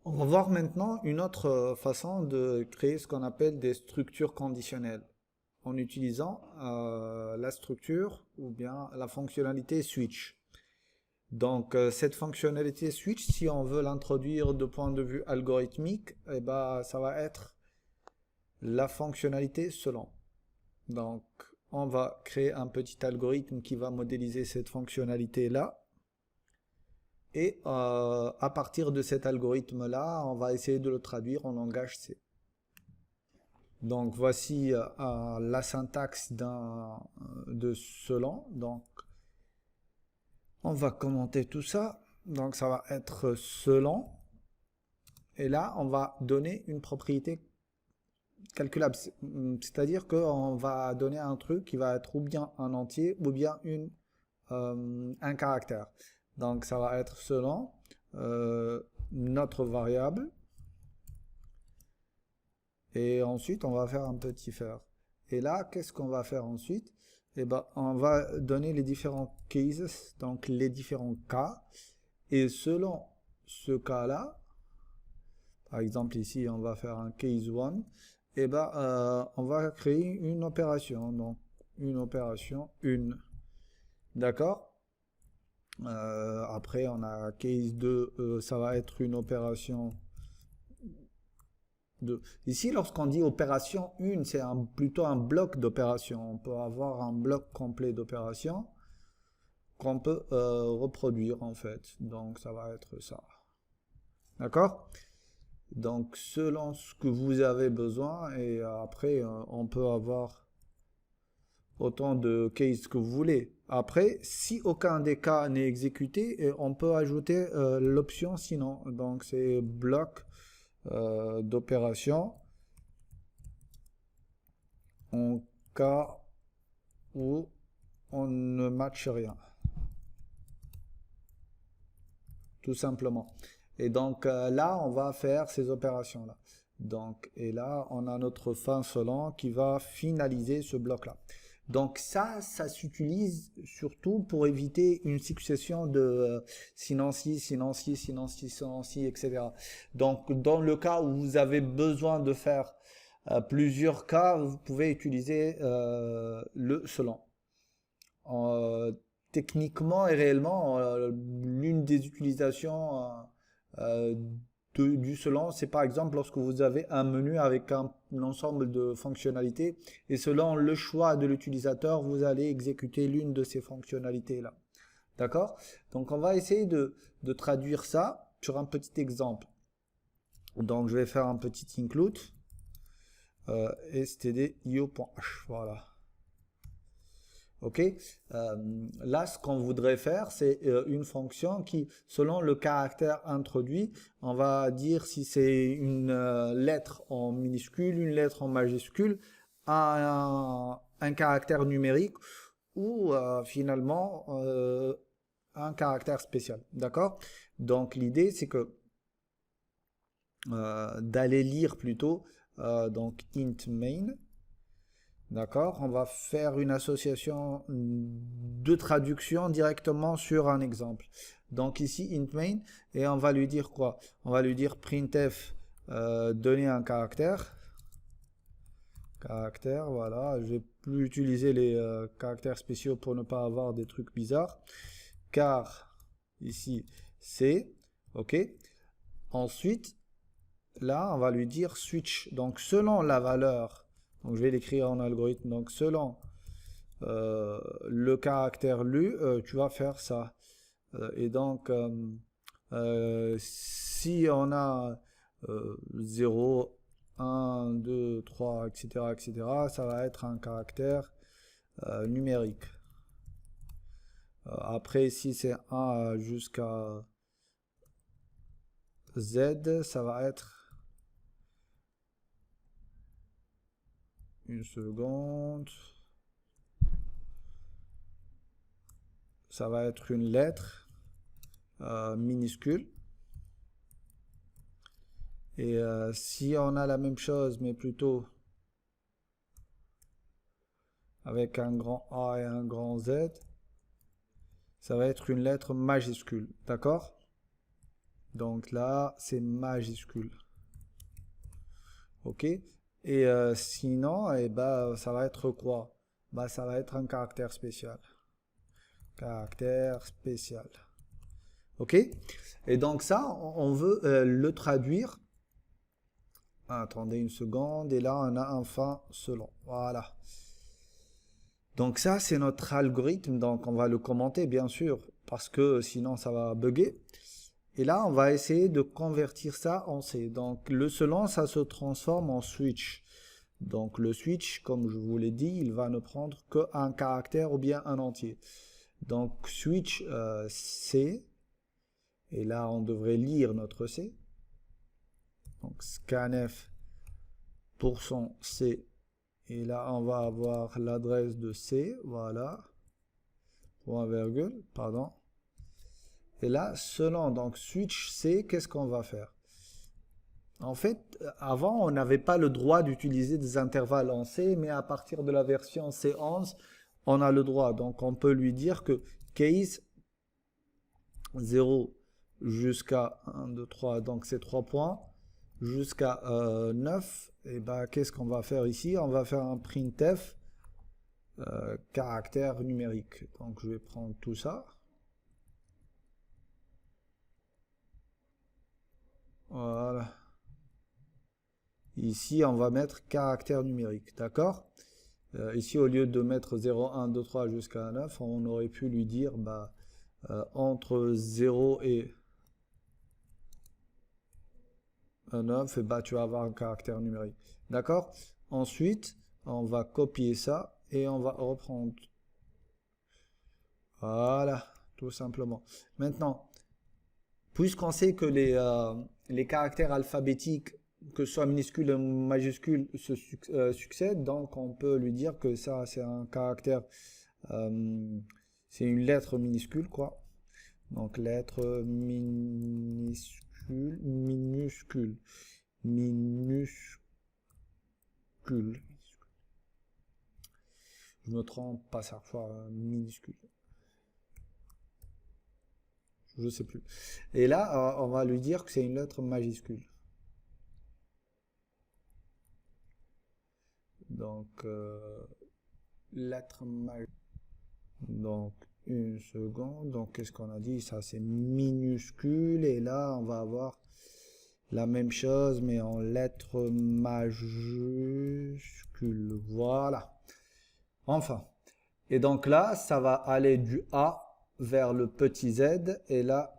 On va voir maintenant une autre façon de créer ce qu'on appelle des structures conditionnelles en utilisant la structure ou bien la fonctionnalité switch. Donc cette fonctionnalité switch, si on veut l'introduire de point de vue algorithmique, eh ben, ça va être la fonctionnalité selon. Donc on va créer un petit algorithme qui va modéliser cette fonctionnalité-là. Et à partir de cet algorithme-là, on va essayer de le traduire en langage C. Donc voici la syntaxe de selon. Donc on va commenter tout ça. Donc ça va être selon. Et là, on va donner une propriété calculable. C'est-à-dire qu'on va donner un truc qui va être ou bien un entier ou bien un caractère. Donc ça va être selon notre variable. Et ensuite, on va faire un petit for. Et là, qu'est-ce qu'on va faire ensuite? Eh ben, on va donner les différents cases, donc les différents cas. Et selon ce cas-là, par exemple ici, on va faire un case 1. Eh ben, on va créer une opération. Donc, une opération, une. D'accord? Après, on a case 2, ça va être une opération. Ici, lorsqu'on dit opération 1, c'est plutôt un bloc d'opération. On peut avoir un bloc complet d'opération qu'on peut reproduire en fait. Donc ça va être ça. D'accord? Donc selon ce que vous avez besoin et après on peut avoir autant de cases que vous voulez. Après, si aucun des cas n'est exécuté, on peut ajouter l'option sinon. Donc c'est bloc d'opération en cas où on ne matche rien, tout simplement. Et donc là, on va faire ces opérations-là. Donc, et là, on a notre fin selon qui va finaliser ce bloc-là. Donc ça s'utilise surtout pour éviter une succession de sinon si, sinon si, sinon si, sinon si, etc. Donc dans le cas où vous avez besoin de faire plusieurs cas, vous pouvez utiliser le selon. Euh, Techniquement et réellement, l'une des utilisations euh, du selon, c'est par exemple lorsque vous avez un menu avec un ensemble de fonctionnalités et selon le choix de l'utilisateur, vous allez exécuter l'une de ces fonctionnalités-là. D'accord? Donc on va essayer de traduire ça sur un petit exemple. Donc je vais faire un petit include std.io.h. Voilà. Ok, là, ce qu'on voudrait faire, c'est une fonction qui, selon le caractère introduit, on va dire si c'est une lettre en minuscule, une lettre en majuscule, un caractère numérique ou finalement un caractère spécial. D'accord? Donc l'idée, c'est que d'aller lire plutôt donc int main. D'accord? On va faire une association de traduction directement sur un exemple. Donc ici, int main, et on va lui dire quoi? On va lui dire printf, donner un caractère. Caractère, voilà. Je vais plus utiliser les caractères spéciaux pour ne pas avoir des trucs bizarres. Car, ici, c'est, ok. Ensuite, là, on va lui dire switch. Donc selon la valeur, donc je vais l'écrire en algorithme, donc selon le caractère lu, tu vas faire ça. Et donc, si on a 0, 1, 2, 3, etc., etc., ça va être un caractère numérique. Après, si c'est 1 jusqu'à Z, ça va être une seconde. Ça va être une lettre minuscule. Et si on a la même chose, mais plutôt avec un grand A et un grand Z, ça va être une lettre majuscule. D'accord? Donc là, c'est majuscule. OK? Et sinon, eh ben, ça va être quoi? Bah, ça va être un caractère spécial. Caractère spécial. OK? Et donc ça, on veut le traduire. Attendez une seconde. Et là, on a un fin selon. Voilà. Donc ça, c'est notre algorithme. Donc on va le commenter, bien sûr, parce que sinon, ça va bugger. Et là, on va essayer de convertir ça en C. Donc le selon, ça se transforme en switch. Donc le switch, comme je vous l'ai dit, il va ne prendre qu'un caractère ou bien un entier. Donc switch C. Et là, on devrait lire notre C. Donc scanf %C. Et là, on va avoir l'adresse de C. Voilà. Point virgule, pardon. Et là, selon donc switch C, qu'est-ce qu'on va faire? En fait, avant, on n'avait pas le droit d'utiliser des intervalles en C, mais à partir de la version C11, on a le droit. Donc, on peut lui dire que case 0 jusqu'à 1, 2, 3, donc c'est 3 points, jusqu'à 9, et ben, qu'est-ce qu'on va faire ici? On va faire un printf caractère numérique. Donc, je vais prendre tout ça. Voilà. Ici, on va mettre caractère numérique, d'accord? Ici, au lieu de mettre 0, 1, 2, 3 jusqu'à 9, on aurait pu lui dire bah, entre 0 et 9, et bah, tu vas avoir un caractère numérique. D'accord? Ensuite, on va copier ça et on va reprendre. Voilà, tout simplement. Maintenant, puisqu'on sait que les caractères alphabétiques, que ce soit minuscule ou majuscule, se succèdent, donc on peut lui dire que ça, c'est un caractère, c'est une lettre minuscule, quoi. Donc, lettre minuscule, minuscule, minuscule. Je me trompe pas chaque fois, minuscule. Je sais plus. Et là, on va lui dire que c'est une lettre majuscule. Donc, lettre majuscule. Donc, une seconde. Donc, qu'est-ce qu'on a dit? Ça, c'est minuscule. Et là, on va avoir la même chose, mais en lettres majuscules. Voilà. Enfin. Et donc là, ça va aller du A vers le petit z, et là,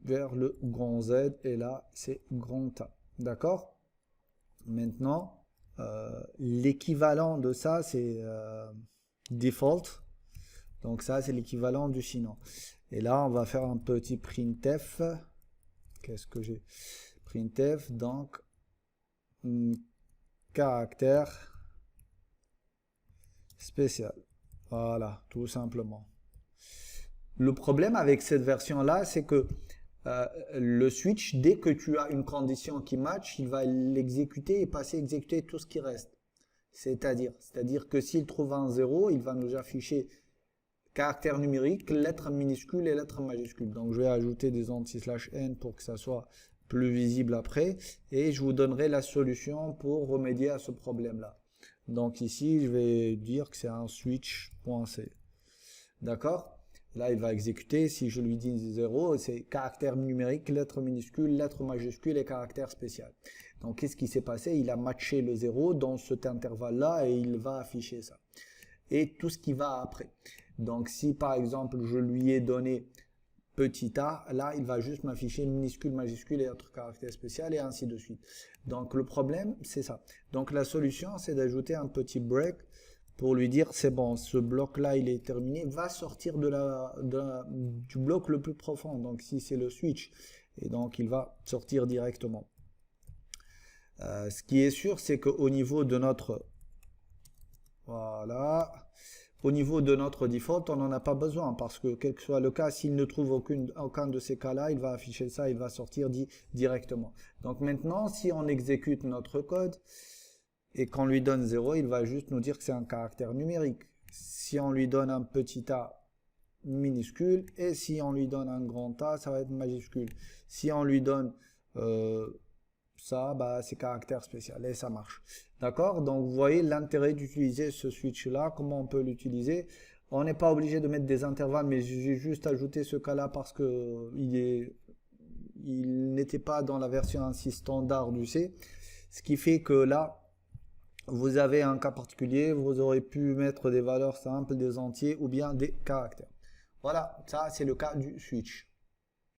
vers le grand Z, et là, c'est grand A. D'accord? Maintenant, l'équivalent de ça, c'est default. Donc ça, c'est l'équivalent du sinon. Et là, on va faire un petit printf. Qu'est-ce que j'ai? Printf, donc, caractère spécial. Voilà, tout simplement. Le problème avec cette version-là, c'est que le switch, dès que tu as une condition qui match, il va l'exécuter et passer à exécuter tout ce qui reste. C'est-à-dire que s'il trouve un 0, il va nous afficher caractère numérique, lettre minuscule et lettre majuscule. Donc je vais ajouter des anti/n pour que ça soit plus visible après, et je vous donnerai la solution pour remédier à ce problème-là. Donc ici, je vais dire que c'est un switch.c. D'accord? Là, il va exécuter. Si je lui dis 0, c'est caractère numérique, lettre minuscule, lettre majuscule et caractère spécial. Donc, qu'est-ce qui s'est passé? Il a matché le 0 dans cet intervalle-là et il va afficher ça. Et tout ce qui va après. Donc, si par exemple, je lui ai donné petit a, là, il va juste m'afficher minuscule, majuscule et autre caractère spécial et ainsi de suite. Donc, le problème, c'est ça. Donc, la solution, c'est d'ajouter un petit break pour lui dire c'est bon, ce bloc-là, il est terminé, va sortir du bloc le plus profond. Donc, si c'est le switch, et donc il va sortir directement. Ce qui est sûr, c'est qu'au niveau de notre... Voilà. Au niveau de notre default, on n'en a pas besoin parce que quel que soit le cas, s'il ne trouve aucun de ces cas-là, il va afficher ça, il va sortir directement. Donc maintenant, si on exécute notre code et qu'on lui donne 0, il va juste nous dire que c'est un caractère numérique. Si on lui donne un petit a, minuscule, et si on lui donne un grand A, ça va être majuscule. Si on lui donne ça, bah, c'est caractère spécial, et ça marche. D'accord? Donc, vous voyez l'intérêt d'utiliser ce switch-là, comment on peut l'utiliser. On n'est pas obligé de mettre des intervalles, mais j'ai juste ajouté ce cas-là parce que il n'était pas dans la version ainsi standard du C. Ce qui fait que là, vous avez un cas particulier, vous aurez pu mettre des valeurs simples, des entiers ou bien des caractères. Voilà, ça c'est le cas du switch.